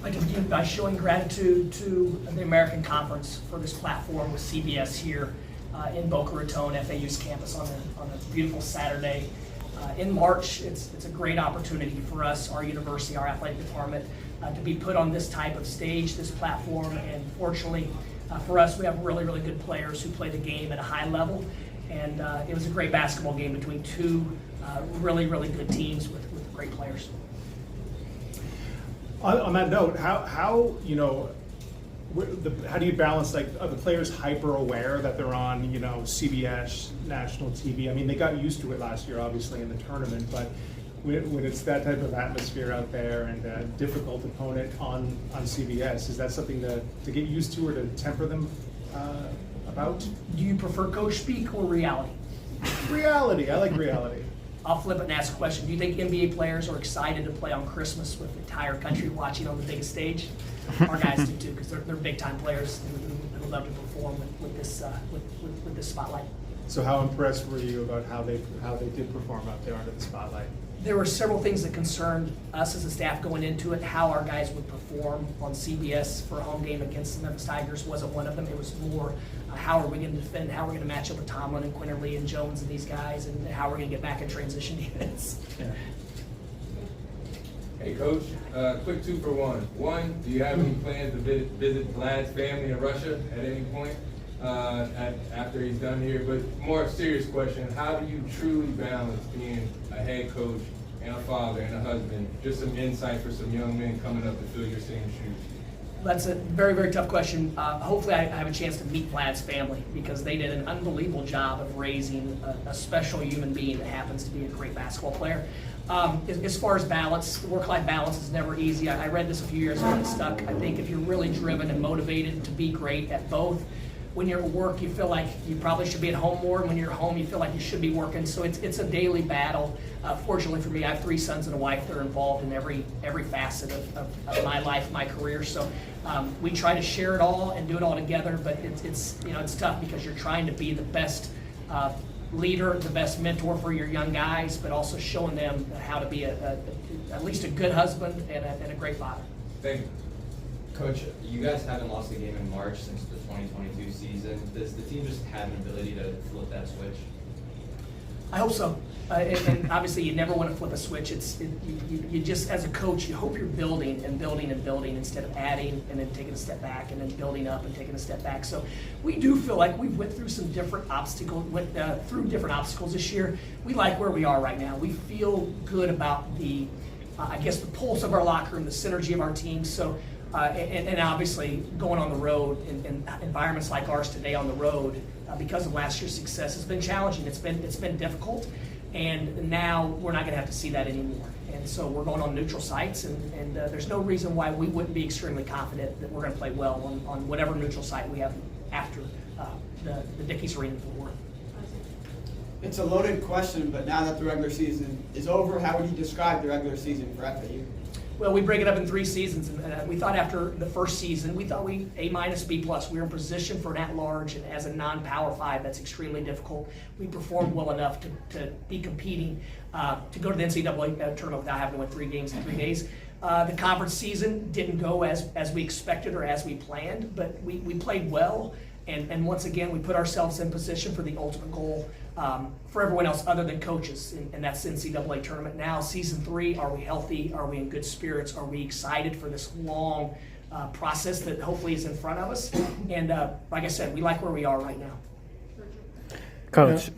I'd like to begin by showing gratitude to the American Conference for this platform with CBS here in Boca Raton, FAU's campus on a beautiful Saturday. In March, it's a great opportunity for us, our university, our athletic department, to be put on this type of stage, this platform, and fortunately for us, we have really, really good players who play the game at a high level, and it was a great basketball game between two really, really good teams with great players. On that note, how you know, how do you balance, like, are the players hyper aware that they're on, you know, CBS national TV? I mean, they got used to it last year, obviously, in the tournament, but when it's that type of atmosphere out there and a difficult opponent on CBS, is that something to get used to or to temper them about? Do you prefer coach speak or reality? Reality. I like reality. I'll flip it and ask a question. Do you think NBA players are excited to play on Christmas with the entire country watching on the biggest stage? Our guys do too, because they're big time players who love to perform with this spotlight. So how impressed were you about how they did perform out there under the spotlight? There were several things that concerned us as a staff going into it. How our guys would perform on CBS for a home game against the Memphis Tigers wasn't one of them. It was more how are we going to defend, how are we going to match up with Tomlin and Quinterly and Jones and these guys, and how we're going to get back in transition defense. Yeah. Hey, Coach, quick 2-for-1. One, do you have any plans to visit Vlad's family in Russia at any point after he's done here? But more serious question, how do you truly balance being a head coach and a father and a husband? Just some insight for some young men coming up to fill your same shoes. That's a very, very tough question. Hopefully I have a chance to meet Vlad's family, because they did an unbelievable job of raising a special human being that happens to be a great basketball player. As far as balance, work-life balance is never easy. I read this a few years ago and it stuck. I think if you're really driven and motivated to be great at both, when you're at work, you feel like you probably should be at home more, and when you're at home, you feel like you should be working. So it's a daily battle. Fortunately for me, I have 3 sons and a wife that are involved in every facet of my life, my career. So we try to share it all and do it all together. But it's tough, because you're trying to be the best leader, the best mentor for your young guys, but also showing them how to be at least a good husband and a great father. Thank you. Coach, you guys haven't lost a game in March since the 2022 season. Does the team just have an ability to flip that switch? I hope so. And obviously, you never want to flip a switch. You just, as a coach, you hope you're building and building and building instead of adding and then taking a step back and then building up and taking a step back. So we do feel like we went through some different obstacles, this year. We like where we are right now. We feel good about the pulse of our locker room, the synergy of our team. So. And obviously, going on the road in environments like ours today on the road, because of last year's success, has been challenging. It's been difficult, and now we're not going to have to see that anymore. And so we're going on neutral sites, and there's no reason why we wouldn't be extremely confident that we're going to play well on whatever neutral site we have after the Dickies Arena in Fort Worth. It's a loaded question, but now that the regular season is over, how would you describe the regular season for FAU? Well, we break it up in 3 seasons, and we thought after the first season, we thought A-, B+. We were in position for an at-large, and as a non-Power 5, that's extremely difficult. We performed well enough to be competing, to go to the NCAA tournament without having to win 3 games in 3 days. The conference season didn't go as we expected or as we planned, but we played well. And once again, we put ourselves in position for the ultimate goal for everyone else other than coaches, and that's the NCAA tournament. Now, season 3, are we healthy? Are we in good spirits? Are we excited for this long process that hopefully is in front of us? And like I said, we like where we are right now. Coach,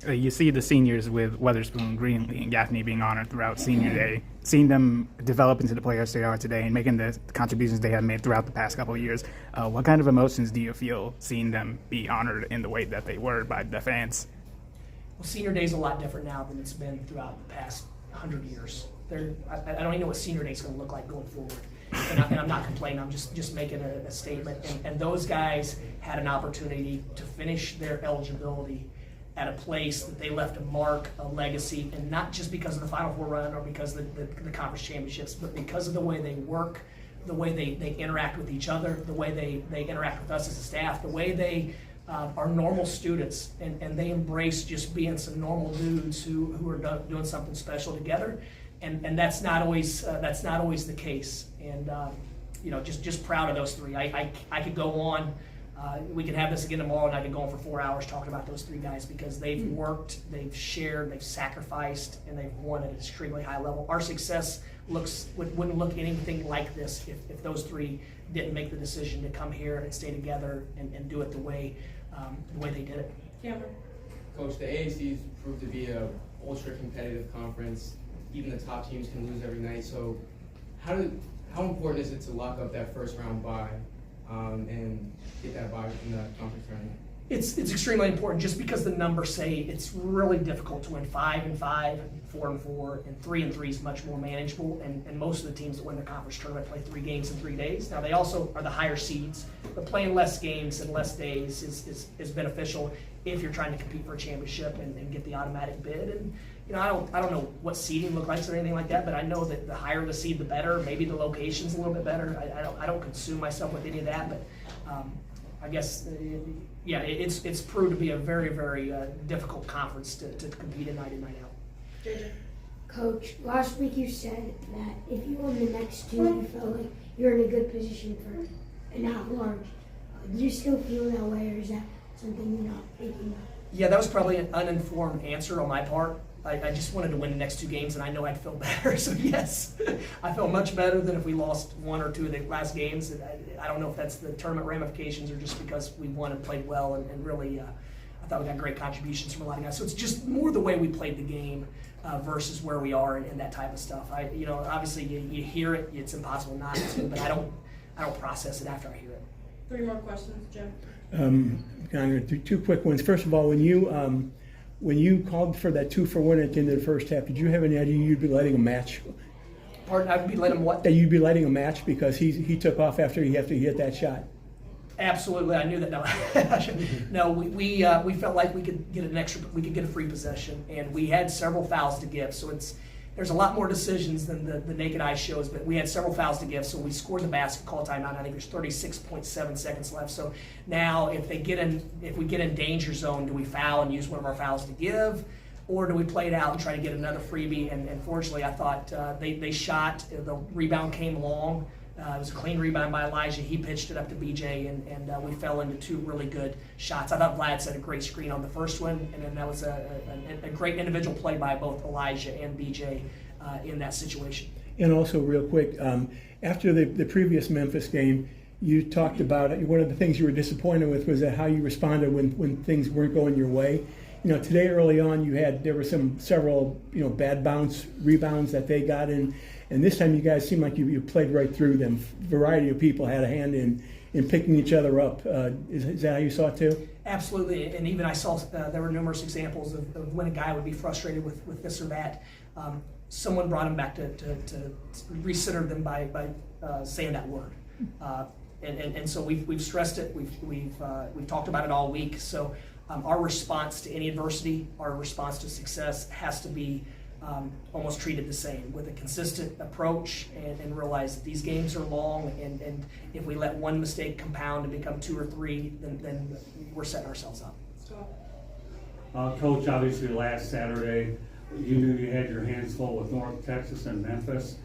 you see the seniors with Weatherspoon, Greenlee, and Gaffney being honored throughout senior day. Seeing them develop into the players they are today and making the contributions they have made throughout the past couple of years, what kind of emotions do you feel seeing them be honored in the way that they were by the fans? Well, senior day is a lot different now than it's been throughout the past 100 years. I don't even know what senior day is going to look like going forward. And I'm not complaining, I'm just making a statement. And those guys had an opportunity to finish their eligibility at a place that they left a mark, a legacy, and not just because of the Final Four run or because of the conference championships, but because of the way they work, the way they interact with each other, the way they interact with us as a staff, the way they are normal students, and they embrace just being some normal dudes who are doing something special together. And that's not always the case. And just proud of those three. I could go on. We could have this again tomorrow, and I could go on for 4 hours talking about those three guys because they've worked, they've shared, they've sacrificed, and they've won at an extremely high level. Our success wouldn't look anything like this if those three didn't make the decision to come here and stay together and do it the way they did it. Cameron. Coach, the AAC's proved to be a ultra competitive conference. Even the top teams can lose every night. So how important is it to lock up that first round bye and get that bye in the conference tournament? It's extremely important just because the numbers say it's really difficult to win 5-5, 4-4, and 3-3 is much more manageable. And most of the teams that win the conference tournament play 3 games in 3 days. Now they also are the higher seeds, but playing less games and less days is beneficial if you're trying to compete for a championship and get the automatic bid. And I don't know what seeding looks like or anything like that, but I know that the higher the seed, the better. Maybe the location's a little bit better. I don't consume myself with any of that, but I guess it's proved to be a very, very difficult conference to compete in night out. JJ. Coach, last week you said that if you won the next 2, you felt like you're in a good position for an at-large. Do you still feel that way, or is that something you're not thinking about? Yeah, that was probably an uninformed answer on my part. I just wanted to win the next 2 games, and I know I'd feel better. So yes, I felt much better than if we lost 1 or 2 of the last games. And I don't know if that's the tournament ramifications or just because we won and played well, and really I thought we got great contributions from a lot of guys. So it's just more the way we played the game versus where we are and that type of stuff. Obviously you hear it, it's impossible not to, but I don't process it after I hear it. 3 more questions, Jim. Kind of 2 quick ones. First of all, when you called for that 2-for-1 at the end of the first half, did you have any idea you'd be lighting a match? Pardon, I'd be letting him what? That you'd be lighting a match because he took off after he hit that shot. Absolutely, I knew that. No, we felt like we could get a free possession, and we had several fouls to give. So there's a lot more decisions than the naked eye shows, but we had several fouls to give. So we scored the basket, call timeout. I think there's 36.7 seconds left. So now if we get in danger zone, do we foul and use one of our fouls to give, or do we play it out and try to get another freebie? And fortunately, I thought they shot. The rebound came long. It was a clean rebound by Elijah. He pitched it up to BJ, and we fell into 2 really good shots. I thought Vlad set a great screen on the first one, and then that was a great individual play by both Elijah and BJ in that situation. And also, real quick, after the previous Memphis game, you talked about one of the things you were disappointed with was how you responded when things weren't going your way. Today early on, there were several bad bounce rebounds that they got in. And this time you guys seemed like you played right through them. A variety of people had a hand in picking each other up. Is that how you saw it too? Absolutely, and even I saw there were numerous examples of when a guy would be frustrated with this or that. Someone brought him back to recenter them by saying that word. And so we've stressed it. We've talked about it all week. So our response to any adversity, our response to success has to be almost treated the same, with a consistent approach and realize that these games are long, and if we let one mistake compound and become 2 or 3, then we're setting ourselves up. Coach, obviously last Saturday you knew you had your hands full with North Texas and Memphis,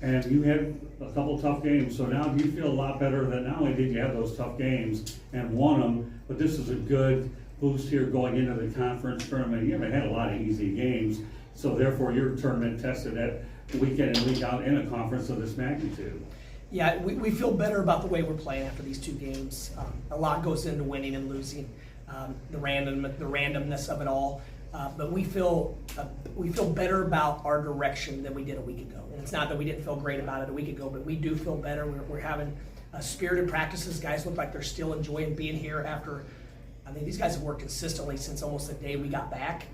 and you had a couple tough games. So now do you feel a lot better that not only did you have those tough games and won them, but this is a good boost here going into the conference tournament? You haven't had a lot of easy games. So therefore, your tournament tested at week in and week out in a conference of this magnitude. Yeah, we feel better about the way we're playing after these 2 games. A lot goes into winning and losing, the randomness of it all. But we feel better about our direction than we did a week ago. And it's not that we didn't feel great about it a week ago, but we do feel better. We're having spirited practices. Guys look like they're still enjoying being here after. I mean, these guys have worked consistently since almost the day we got back.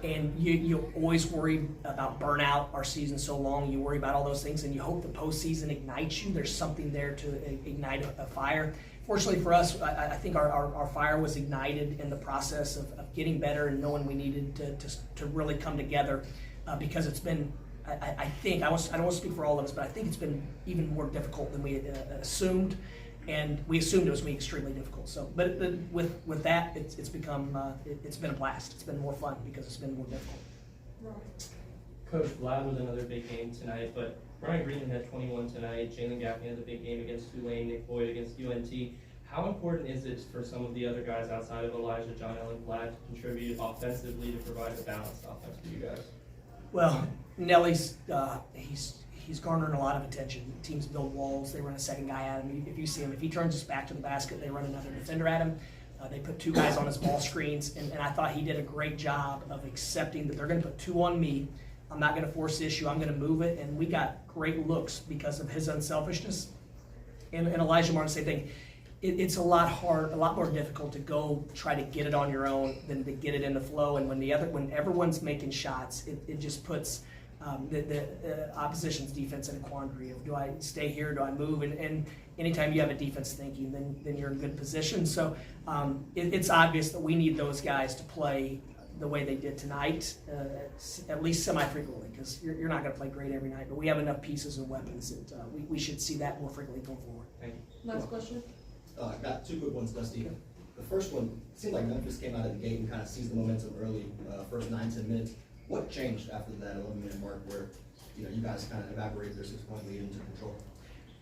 And you always worry about burnout. Our season's so long, you worry about all those things, and you hope the postseason ignites you. There's something there to ignite a fire. Fortunately for us, I think our fire was ignited in the process of getting better and knowing we needed to really come together because it's been, I think, I don't want to speak for all of us, but I think it's been even more difficult than we had assumed. And we assumed it was going to be extremely difficult. So, but with that, it's become it's been a blast. It's been more fun because it's been more difficult. Coach, Vlad was another big game tonight, but Bryan Greenlee had 21 tonight. Jalen Gaffney had the big game against Tulane. Nick Boyd against UNT. How important is it for some of the other guys outside of Elijah, John L, and Vlad to contribute offensively to provide a balanced offense for you guys? Well, Nelly's he's garnering a lot of attention. Teams build walls. They run a second guy at him. If you see him, if he turns his back to the basket, they run another defender at him. They put two guys on his ball screens, and I thought he did a great job of accepting that they're going to put two on me. I'm not going to force the issue. I'm going to move it, and we got great looks because of his unselfishness. And Elijah Martin, same thing. It's a lot more difficult to go try to get it on your own than to get it in the flow. And when everyone's making shots, it just puts the opposition's defense in a quandary of, do I stay here, do I move? And anytime you have a defense thinking, then you're in good position. So it's obvious that we need those guys to play the way they did tonight, at least semi-frequently, because you're not going to play great every night, but we have enough pieces and weapons that we should see that more frequently going forward. Thank you. Last question. I got two quick ones, Dusty. The first one, it seemed like Memphis came out of the gate and kind of seized the momentum early, first 9-10 minutes. What changed after that 11-minute mark where you guys kind of evaporated their 6-point lead into control?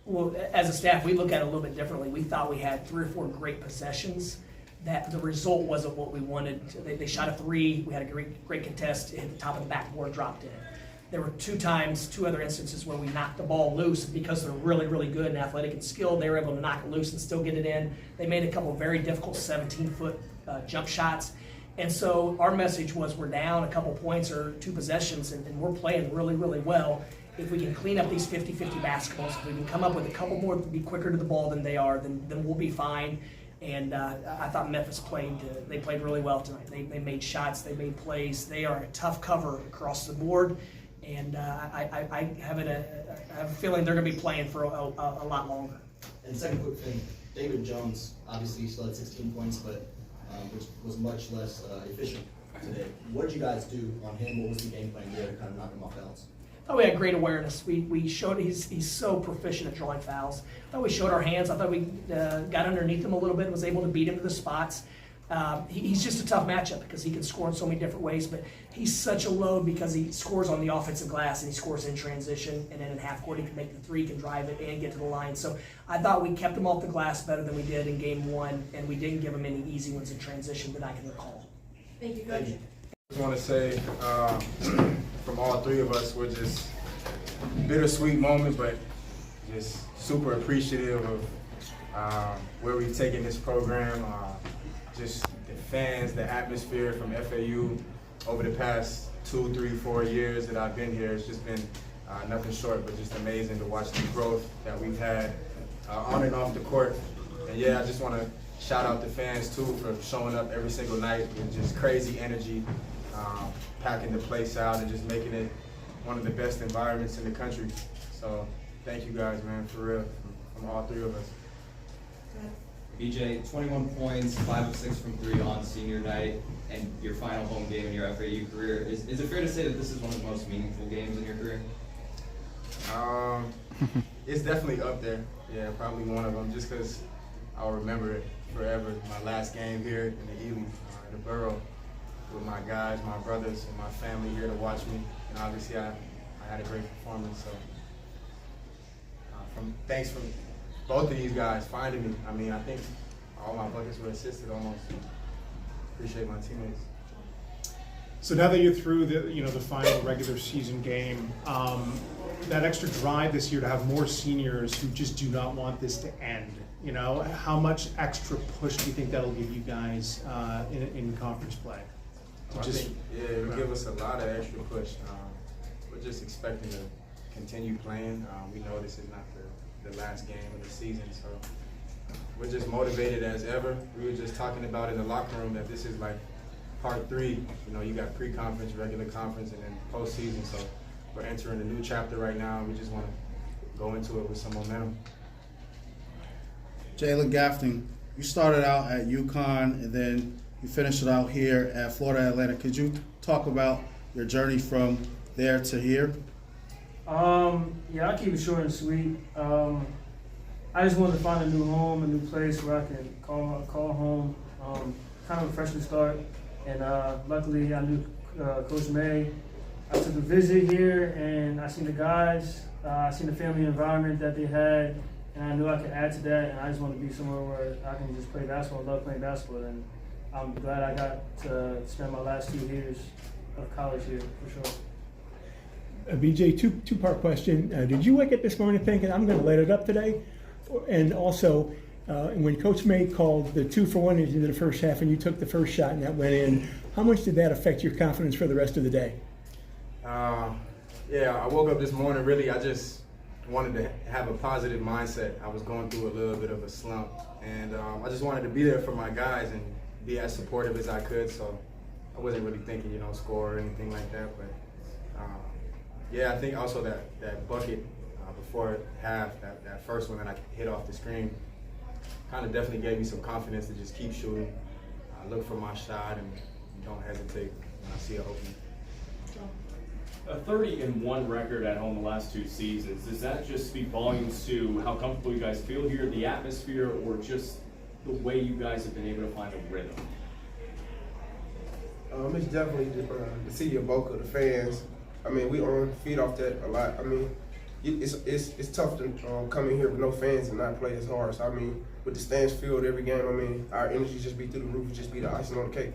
Well, as a staff, we look at it a little bit differently. We thought we had 3 or 4 great possessions. That the result wasn't what we wanted. They shot a 3. We had a great contest, hit the top of the backboard, dropped in. There were 2 other instances where we knocked the ball loose because they're really, really good and athletic and skilled. They were able to knock it loose and still get it in. They made a couple very difficult 17-foot jump shots. And so our message was, we're down a couple points or 2 possessions, and we're playing really, really well. If we can clean up these 50-50 basketballs, if we can come up with a couple more to be quicker to the ball than they are, then we'll be fine. And I thought Memphis played really well tonight. They made shots, they made plays. They are a tough cover across the board. And I have a feeling they're going to be playing for a lot longer. And second quick thing, David Jones obviously still had 16 points, but which was much less efficient today. What did you guys do on him? What was the game plan there to kind of knock him off balance? I thought we had great awareness. We showed he's so proficient at drawing fouls. I thought we showed our hands. I thought we got underneath him a little bit and was able to beat him to the spots. He's just a tough matchup because he can score in so many different ways, but he's such a load because he scores on the offensive glass and he scores in transition, and then in half court he can make the 3, can drive it, and get to the line. So I thought we kept him off the glass better than we did in game 1, and we didn't give him any easy ones in transition that I can recall. Thank you, Coach. I just want to say from all 3 of us, we're just bittersweet moment, but just super appreciative of where we've taken this program. Just the fans, the atmosphere from FAU over the past 2, 3, 4 years that I've been here. It's just been nothing short but just amazing to watch the growth that we've had on and off the court. And yeah, I just want to shout out the fans too for showing up every single night with just crazy energy, packing the place out and just making it one of the best environments in the country. So thank you guys, man, for real, from all 3 of us. BJ, 21 points, 5 of 6 from 3 on senior night, and your final home game in your FAU career. Is it fair to say that this is one of the most meaningful games in your career? It's definitely up there. Yeah, probably one of them, just because I'll remember it forever. My last game here in the Ely, in the Borough, with my guys, my brothers, and my family here to watch me. And obviously, I had a great performance. So, thanks for both of these guys finding me. I mean, I think all my buckets were assisted almost. Appreciate my teammates. So now that you're through the final regular season game, that extra drive this year to have more seniors who just do not want this to end. How much extra push do you think that'll give you guys in conference play? I think, it will give us a lot of extra push. We're just expecting to continue playing. We know this is not the last game of the season, so we're just motivated as ever. We were just talking about in the locker room that this is like part 3. You got pre-conference, regular conference, and then postseason. So we're entering a new chapter right now. We just want to go into it with some momentum. Jalen Gaffney, you started out at UConn and then you finished it out here at Florida Atlantic. Could you talk about your journey from there to here? Yeah, I'll keep it short and sweet. I just wanted to find a new home, a new place where I can call home, kind of a freshman start. And luckily I knew Coach May, I took a visit here and I seen the guys, I seen the family environment that they had, and I knew I could add to that, and I just wanted to be somewhere where I can just play basketball, love playing basketball, and I'm glad I got to spend my last 2 years of college here, for sure. BJ, two-part question. Did you wake up this morning thinking, I'm going to light it up today? And also, when Coach May called the 2-for-1 into the first half and you took the first shot and that went in, how much did that affect your confidence for the rest of the day? Yeah, I woke up this morning, really, I just wanted to have a positive mindset. I was going through a little bit of a slump, and I just wanted to be there for my guys and be as supportive as I could, so I wasn't really thinking, score or anything like that, but yeah, I think also that bucket before half, that first one that I hit off the screen, kind of definitely gave me some confidence to just keep shooting, look for my shot, and don't hesitate when I see an opening. A 30-1 record at home the last 2 seasons, does that just speak volumes to how comfortable you guys feel here, the atmosphere, or just the way you guys have been able to find a rhythm? It's definitely to see your vocal, the fans. I mean, we feed off that a lot. I mean, it's tough to come in here with no fans and not play as hard. So I mean, with the stands filled every game, I mean, our energy just be through the roof, and just be the icing on the cake.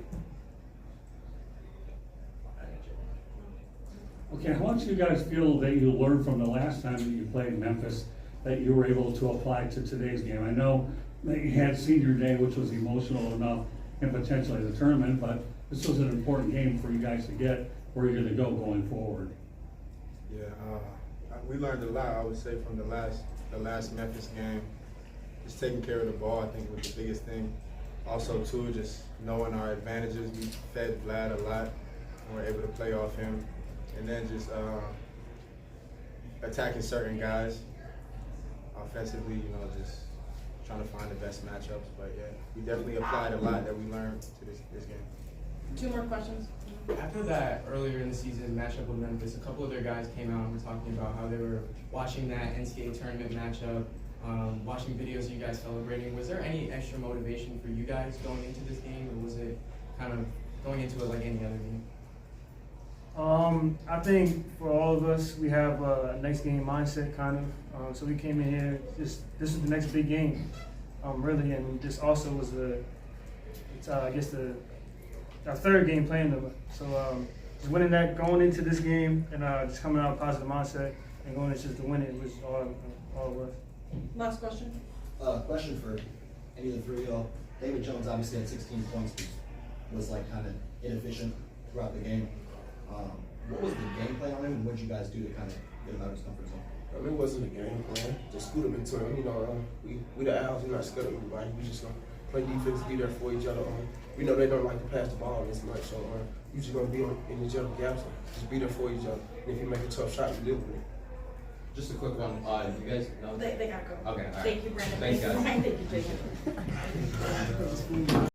Okay, how much do you guys feel that you learned from the last time that you played in Memphis that you were able to apply to today's game? I know that you had senior day, which was emotional enough, and potentially the tournament, but this was an important game for you guys to get where you're going to go going forward. Yeah, we learned a lot, I would say, from the last Memphis game. Just taking care of the ball, I think, was the biggest thing. Also, too, just knowing our advantages. We fed Vlad a lot, and we're able to play off him. And then just attacking certain guys offensively, just trying to find the best matchups. But yeah, we definitely applied a lot that we learned to this game. 2 more questions. After that earlier in the season matchup with Memphis, a couple of their guys came out and were talking about how they were watching that NCAA tournament matchup, watching videos of you guys celebrating. Was there any extra motivation for you guys going into this game, or was it kind of going into it like any other game? I think for all of us, we have a next game mindset kind of. So we came in here, this is the next big game, really, and this also was I guess our 3rd game playing them. So just winning that, going into this game, and just coming out with a positive mindset and going into just to win it was all of us. Last question. Question for any of the 3 of y'all. David Jones obviously had 16 points, was like kind of inefficient throughout the game. What was the game plan on him, and what did you guys do to kind of get him out of his comfort zone? It wasn't a game plan. Just scoot him into him. We the Owls. We're not scared of anybody. We just gonna play defense, be there for each other. We know they don't like to pass the ball this much, so we just gonna be in each other's gaps. Just be there for each other. And if you make a tough shot, you deal with it. Just a quick one. You guys know? They gotta go. Okay, all right. Thank you, Brandon. Thanks, guys. Thank you, Jacob.